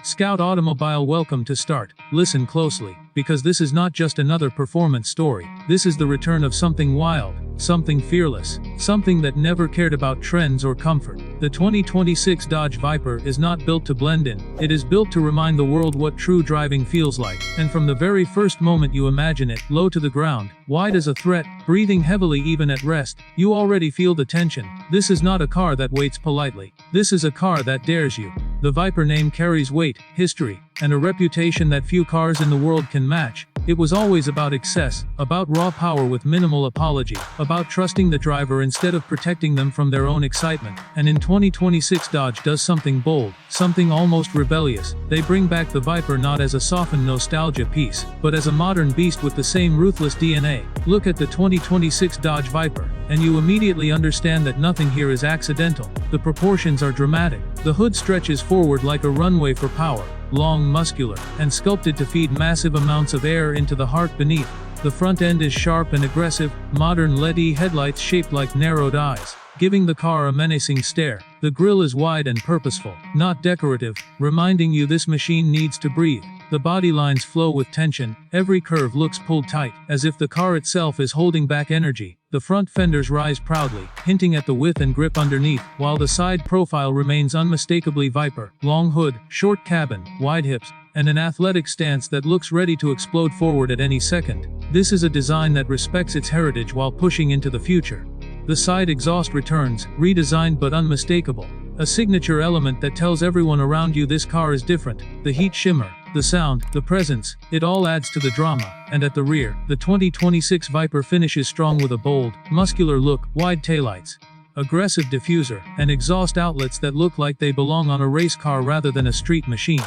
Scout Automobile, welcome to Start. Listen closely, because this is not just another performance story. This is the return of something wild, something fearless, something that never cared about trends or comfort. The 2026 Dodge Viper is not built to blend in, it is built to remind the world what true driving feels like. And from the very first moment you imagine it, low to the ground, wide as a threat, breathing heavily even at rest, you already feel the tension. This is not a car that waits politely. This is a car that dares you. The Viper name carries weight, history, and a reputation that few cars in the world can match. It was always about excess, about raw power with minimal apology, about trusting the driver instead of protecting them from their own excitement. And in 2026 Dodge does something bold, something almost rebellious. They bring back the Viper not as a softened nostalgia piece, but as a modern beast with the same ruthless DNA. Look at the 2026 Dodge Viper, and you immediately understand that nothing here is accidental. The proportions are dramatic. The hood stretches forward like a runway for power, long, muscular, and sculpted to feed massive amounts of air into the heart beneath. The front end is sharp and aggressive, modern LED headlights shaped like narrowed eyes, giving the car a menacing stare. The grille is wide and purposeful, not decorative, reminding you this machine needs to breathe. The body lines flow with tension, every curve looks pulled tight, as if the car itself is holding back energy. The front fenders rise proudly, hinting at the width and grip underneath, while the side profile remains unmistakably Viper. Long hood, short cabin, wide hips, and an athletic stance that looks ready to explode forward at any second. This is a design that respects its heritage while pushing into the future. The side exhaust returns, redesigned but unmistakable. A signature element that tells everyone around you this car is different. The heat shimmer, the sound, the presence, it all adds to the drama. And at the rear, the 2026 Viper finishes strong with a bold, muscular look, wide taillights, aggressive diffuser, and exhaust outlets that look like they belong on a race car rather than a street machine.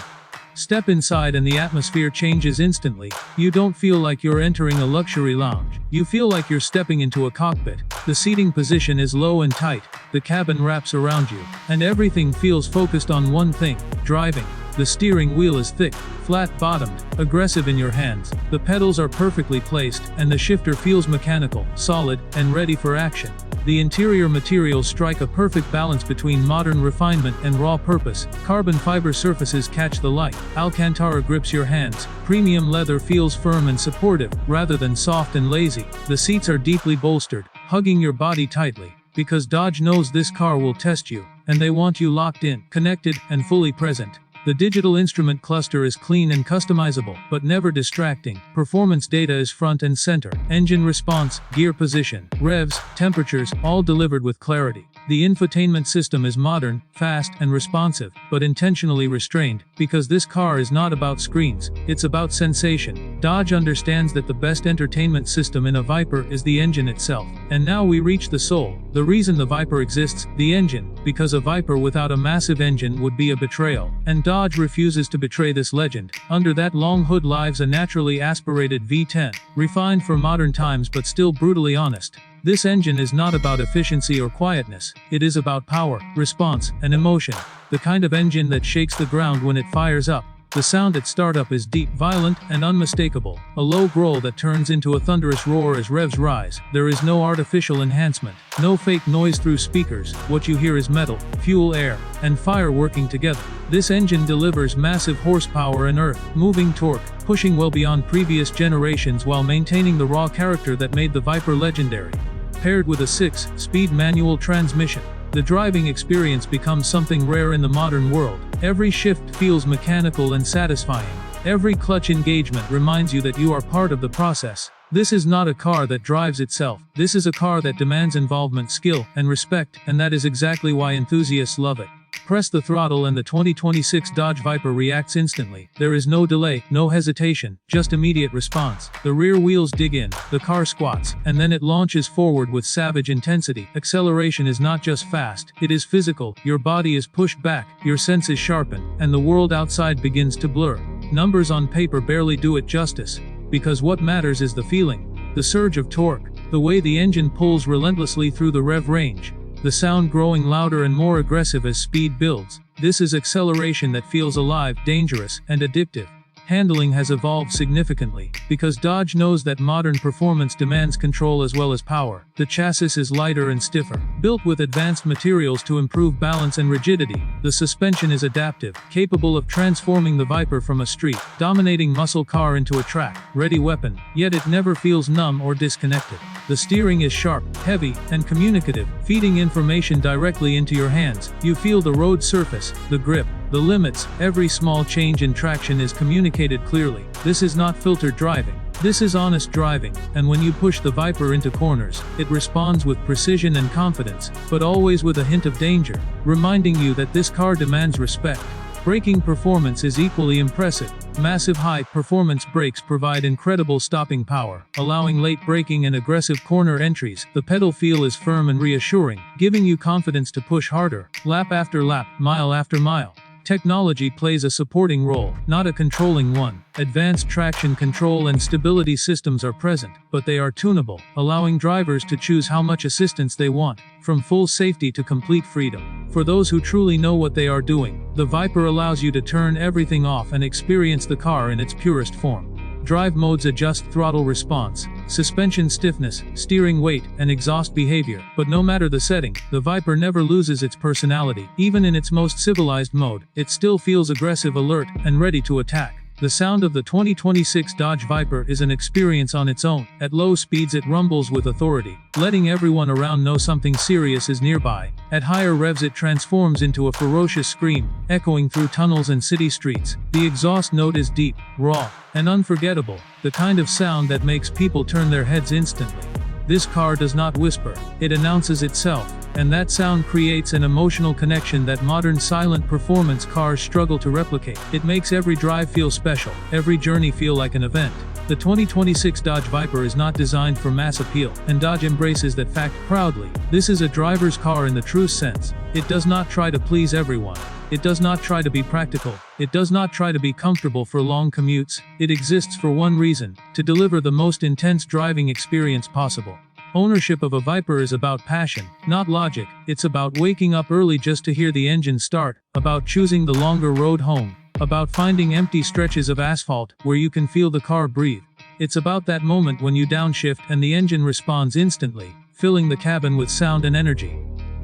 Step inside and the atmosphere changes instantly. You don't feel like you're entering a luxury lounge. You feel like you're stepping into a cockpit. The seating position is low and tight, the cabin wraps around you, and everything feels focused on one thing: driving. The steering wheel is thick, flat-bottomed, aggressive in your hands. The pedals are perfectly placed, and the shifter feels mechanical, solid, and ready for action. The interior materials strike a perfect balance between modern refinement and raw purpose. Carbon fiber surfaces catch the light. Alcantara grips your hands. Premium leather feels firm and supportive, rather than soft and lazy. The seats are deeply bolstered, hugging your body tightly, because Dodge knows this car will test you, and they want you locked in, connected, and fully present. The digital instrument cluster is clean and customizable, but never distracting. Performance data is front and center. Engine response, gear position, revs, temperatures, all delivered with clarity. The infotainment system is modern, fast, and responsive, but intentionally restrained, because this car is not about screens, it's about sensation. Dodge understands that the best entertainment system in a Viper is the engine itself. And now we reach the soul, the reason the Viper exists, the engine, because a Viper without a massive engine would be a betrayal. And Dodge refuses to betray this legend. Under that long hood lives a naturally aspirated V10, refined for modern times but still brutally honest. This engine is not about efficiency or quietness, it is about power, response, and emotion. The kind of engine that shakes the ground when it fires up. The sound at startup is deep, violent, and unmistakable. A low growl that turns into a thunderous roar as revs rise. There is no artificial enhancement, no fake noise through speakers. What you hear is metal, fuel, air, and fire working together. This engine delivers massive horsepower and earth-moving torque, pushing well beyond previous generations while maintaining the raw character that made the Viper legendary. Paired with a 6-speed manual transmission, the driving experience becomes something rare in the modern world. Every shift feels mechanical and satisfying. Every clutch engagement reminds you that you are part of the process. This is not a car that drives itself. This is a car that demands involvement, skill, and respect, and that is exactly why enthusiasts love it. Press the throttle and the 2026 Dodge Viper reacts instantly. There is no delay, no hesitation, just immediate response. The rear wheels dig in, the car squats, and then it launches forward with savage intensity. Acceleration is not just fast, it is physical. Your body is pushed back, your senses sharpen, and the world outside begins to blur. Numbers on paper barely do it justice, because what matters is the feeling, the surge of torque, the way the engine pulls relentlessly through the rev range. The sound growing louder and more aggressive as speed builds. This is acceleration that feels alive, dangerous, and addictive. handling has evolved significantly. Because Dodge knows that modern performance demands control as well as power, the chassis is lighter and stiffer. Built with advanced materials to improve balance and rigidity, the suspension is adaptive, capable of transforming the Viper from a street-dominating muscle car into a track-ready weapon, yet it never feels numb or disconnected. The steering is sharp, heavy, and communicative, feeding information directly into your hands. You feel the road surface, the grip, the limits. Every small change in traction is communicated clearly. This is not filtered driving. This is honest driving, and when you push the Viper into corners, it responds with precision and confidence, but always with a hint of danger, reminding you that this car demands respect. Braking performance is equally impressive. Massive high-performance brakes provide incredible stopping power, allowing late braking and aggressive corner entries. The pedal feel is firm and reassuring, giving you confidence to push harder, lap after lap, mile after mile. Technology plays a supporting role, not a controlling one. Advanced traction control and stability systems are present, but they are tunable, allowing drivers to choose how much assistance they want, from full safety to complete freedom. For those who truly know what they are doing, the Viper allows you to turn everything off and experience the car in its purest form. Drive modes adjust throttle response, suspension stiffness, steering weight, and exhaust behavior. But no matter the setting, the Viper never loses its personality. Even in its most civilized mode, it still feels aggressive, alert, and ready to attack. The sound of the 2026 Dodge Viper is an experience on its own. At low speeds it rumbles with authority, letting everyone around know something serious is nearby. At higher revs it transforms into a ferocious scream, echoing through tunnels and city streets. The exhaust note is deep, raw, and unforgettable, the kind of sound that makes people turn their heads instantly. This car does not whisper, it announces itself, and that sound creates an emotional connection that modern silent performance cars struggle to replicate. It makes every drive feel special, every journey feel like an event. The 2026 Dodge Viper is not designed for mass appeal, and Dodge embraces that fact proudly. This is a driver's car in the true sense. It does not try to please everyone. It does not try to be practical. It does not try to be comfortable for long commutes. It exists for one reason: to deliver the most intense driving experience possible. Ownership of a Viper is about passion, not logic. It's about waking up early just to hear the engine start, about choosing the longer road home, about finding empty stretches of asphalt where you can feel the car breathe. It's about that moment when you downshift and the engine responds instantly, filling the cabin with sound and energy.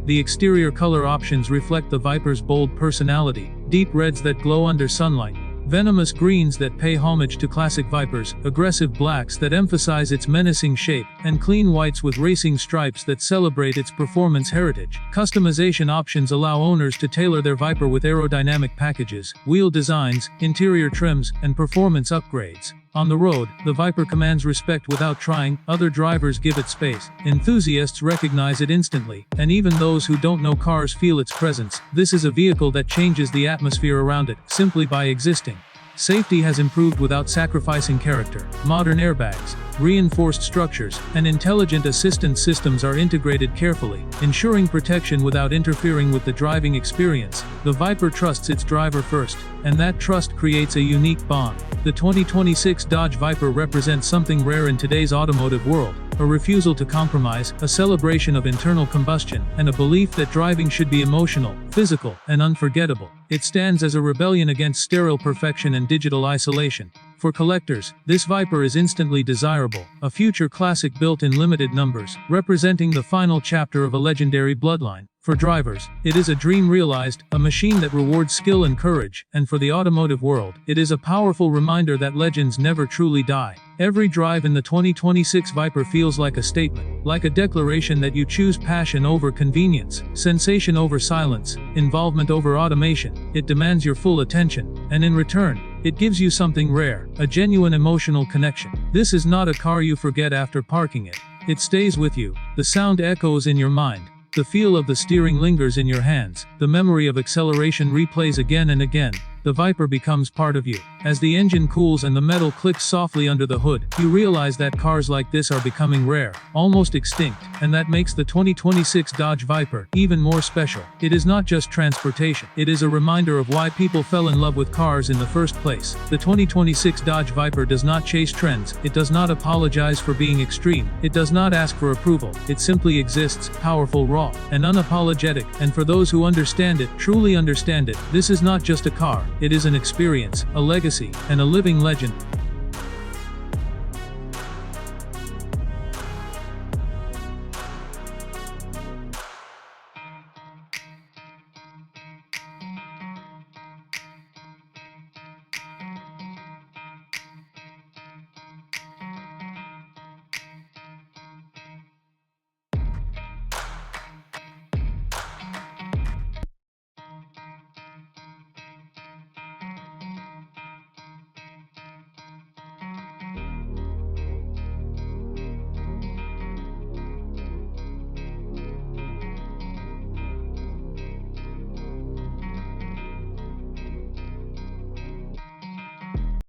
The exterior color options reflect the Viper's bold personality: deep reds that glow under sunlight, venomous greens that pay homage to classic Vipers, aggressive blacks that emphasize its menacing shape, and clean whites with racing stripes that celebrate its performance heritage. Customization options allow owners to tailor their Viper with aerodynamic packages, wheel designs, interior trims, and performance upgrades. On the road, the Viper commands respect without trying. Other drivers give it space. Enthusiasts recognize it instantly, and even those who don't know cars feel its presence. This is a vehicle that changes the atmosphere around it, simply by existing. Safety has improved without sacrificing character. Modern airbags, reinforced structures, and intelligent assistance systems are integrated carefully, ensuring protection without interfering with the driving experience. The Viper trusts its driver first, and that trust creates a unique bond. The 2026 Dodge Viper represents something rare in today's automotive world: a refusal to compromise, a celebration of internal combustion, and a belief that driving should be emotional, physical, and unforgettable. It stands as a rebellion against sterile perfection and digital isolation. For collectors, this Viper is instantly desirable, a future classic built in limited numbers, representing the final chapter of a legendary bloodline. For drivers, it is a dream realized, a machine that rewards skill and courage, and for the automotive world, it is a powerful reminder that legends never truly die. Every drive in the 2026 Viper feels like a statement, like a declaration that you choose passion over convenience, sensation over silence, involvement over automation. It demands your full attention, and in return, it gives you something rare, a genuine emotional connection. This is not a car you forget after parking it. It stays with you. The sound echoes in your mind. The feel of the steering lingers in your hands. The memory of acceleration replays again and again. The Viper becomes part of you. As the engine cools and the metal clicks softly under the hood, you realize that cars like this are becoming rare, almost extinct, and that makes the 2026 Dodge Viper even more special. It is not just transportation. It is a reminder of why people fell in love with cars in the first place. The 2026 Dodge Viper does not chase trends. It does not apologize for being extreme. It does not ask for approval. It simply exists, powerful, raw, and unapologetic. And for those who understand it, truly understand it, this is not just a car. It is an experience, a legacy, and a living legend.